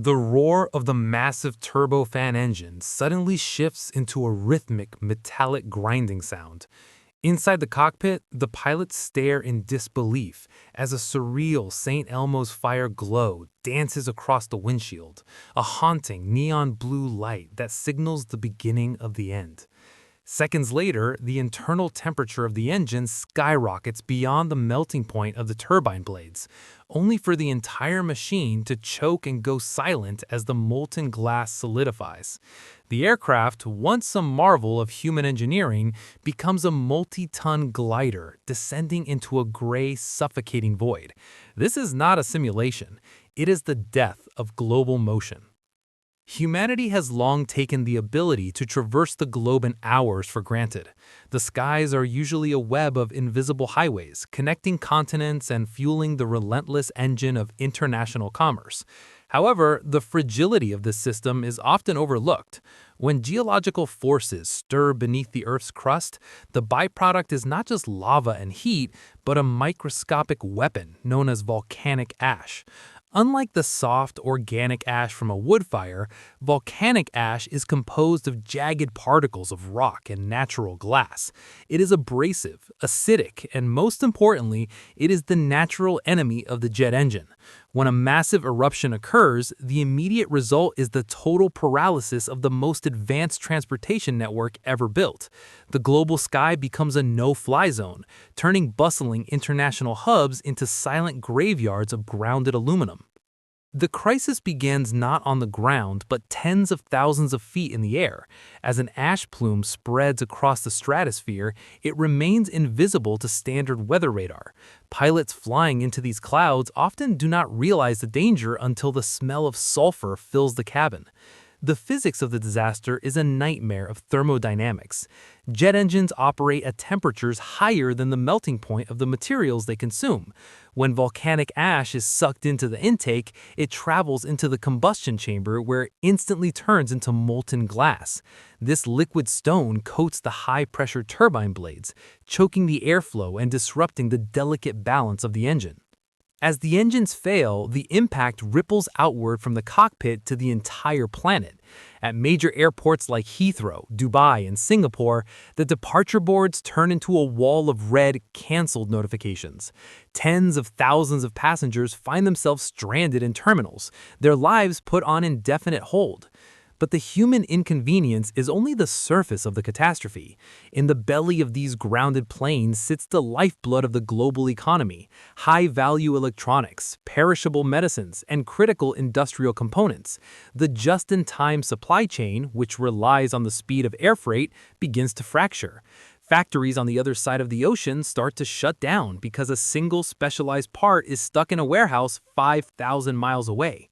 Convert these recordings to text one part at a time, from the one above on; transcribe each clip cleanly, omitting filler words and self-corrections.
The roar of the massive turbofan engine suddenly shifts into a rhythmic, metallic grinding sound. Inside the cockpit, the pilots stare in disbelief as a surreal St. Elmo's fire glow dances across the windshield, a haunting neon blue light that signals the beginning of the end. Seconds later, the internal temperature of the engine skyrockets beyond the melting point of the turbine blades, only for the entire machine to choke and go silent as the molten glass solidifies. The aircraft, once a marvel of human engineering, becomes a multi-ton glider descending into a gray, suffocating void. This is not a simulation. It is the death of global motion. Humanity has long taken the ability to traverse the globe in hours for granted. The skies are usually a web of invisible highways, connecting continents and fueling the relentless engine of international commerce. However, the fragility of this system is often overlooked. When geological forces stir beneath the Earth's crust, the byproduct is not just lava and heat, but a microscopic weapon known as volcanic ash. Unlike the soft, organic ash from a wood fire, volcanic ash is composed of jagged particles of rock and natural glass. It is abrasive, acidic, and most importantly, it is the natural enemy of the jet engine. When a massive eruption occurs, the immediate result is the total paralysis of the most advanced transportation network ever built. The global sky becomes a no-fly zone, turning bustling international hubs into silent graveyards of grounded aluminum. The crisis begins not on the ground, but tens of thousands of feet in the air. As an ash plume spreads across the stratosphere, it remains invisible to standard weather radar. Pilots flying into these clouds often do not realize the danger until the smell of sulfur fills the cabin. The physics of the disaster is a nightmare of thermodynamics. Jet engines operate at temperatures higher than the melting point of the materials they consume. When volcanic ash is sucked into the intake, it travels into the combustion chamber where it instantly turns into molten glass. This liquid stone coats the high-pressure turbine blades, choking the airflow and disrupting the delicate balance of the engine. As the engines fail, the impact ripples outward from the cockpit to the entire planet. At major airports like Heathrow, Dubai, and Singapore, the departure boards turn into a wall of red "canceled" notifications. Tens of thousands of passengers find themselves stranded in terminals, their lives put on indefinite hold. But the human inconvenience is only the surface of the catastrophe. In the belly of these grounded planes sits the lifeblood of the global economy: high-value electronics, perishable medicines, and critical industrial components. The just-in-time supply chain, which relies on the speed of air freight, begins to fracture. Factories on the other side of the ocean start to shut down because a single specialized part is stuck in a warehouse 5,000 miles away.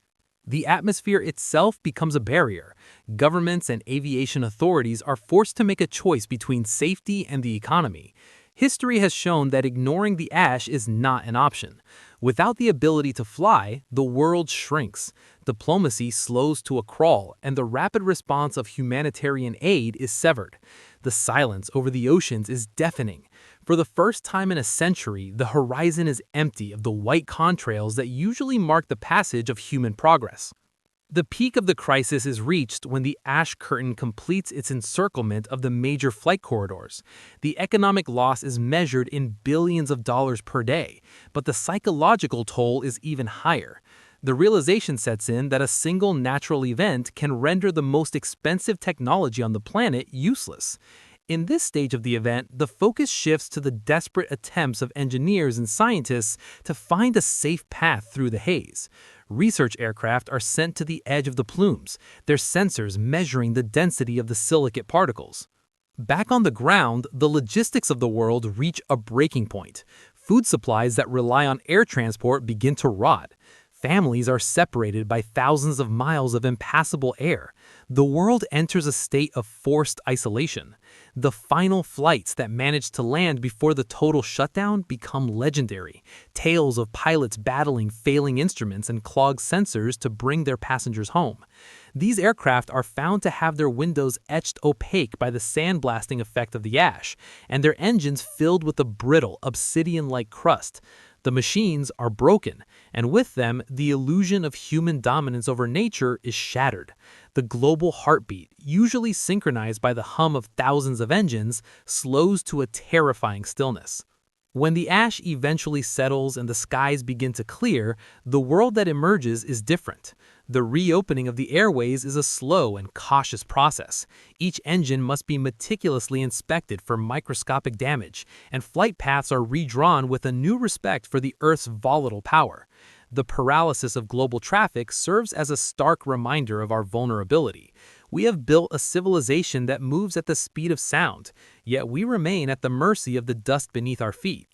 The atmosphere itself becomes a barrier. Governments and aviation authorities are forced to make a choice between safety and the economy. History has shown that ignoring the ash is not an option. Without the ability to fly, the world shrinks. Diplomacy slows to a crawl, and the rapid response of humanitarian aid is severed. The silence over the oceans is deafening. For the first time in a century, the horizon is empty of the white contrails that usually mark the passage of human progress. The peak of the crisis is reached when the ash curtain completes its encirclement of the major flight corridors. The economic loss is measured in billions of dollars per day, but the psychological toll is even higher. The realization sets in that a single natural event can render the most expensive technology on the planet useless. In this stage of the event, the focus shifts to the desperate attempts of engineers and scientists to find a safe path through the haze. Research aircraft are sent to the edge of the plumes, their sensors measuring the density of the silicate particles. Back on the ground, the logistics of the world reach a breaking point. Food supplies that rely on air transport begin to rot. Families are separated by thousands of miles of impassable air. The world enters a state of forced isolation. The final flights that manage to land before the total shutdown become legendary. Tales of pilots battling failing instruments and clogged sensors to bring their passengers home. These aircraft are found to have their windows etched opaque by the sandblasting effect of the ash, and their engines filled with a brittle, obsidian-like crust. The machines are broken, and with them, the illusion of human dominance over nature is shattered. The global heartbeat, usually synchronized by the hum of thousands of engines, slows to a terrifying stillness. When the ash eventually settles and the skies begin to clear, the world that emerges is different. The reopening of the airways is a slow and cautious process. Each engine must be meticulously inspected for microscopic damage, and flight paths are redrawn with a new respect for the Earth's volatile power. The paralysis of global traffic serves as a stark reminder of our vulnerability. We have built a civilization that moves at the speed of sound, yet we remain at the mercy of the dust beneath our feet.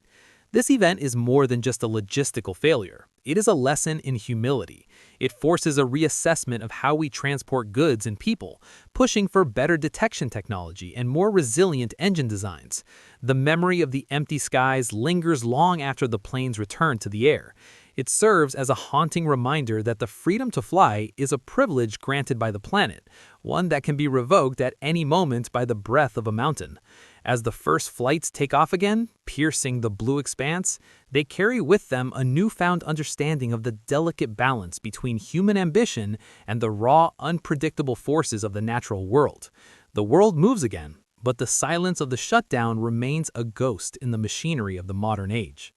This event is more than just a logistical failure. It is a lesson in humility. It forces a reassessment of how we transport goods and people, pushing for better detection technology and more resilient engine designs. The memory of the empty skies lingers long after the planes return to the air. It serves as a haunting reminder that the freedom to fly is a privilege granted by the planet, one that can be revoked at any moment by the breath of a mountain. As the first flights take off again, piercing the blue expanse, they carry with them a newfound understanding of the delicate balance between human ambition and the raw, unpredictable forces of the natural world. The world moves again, but the silence of the shutdown remains a ghost in the machinery of the modern age.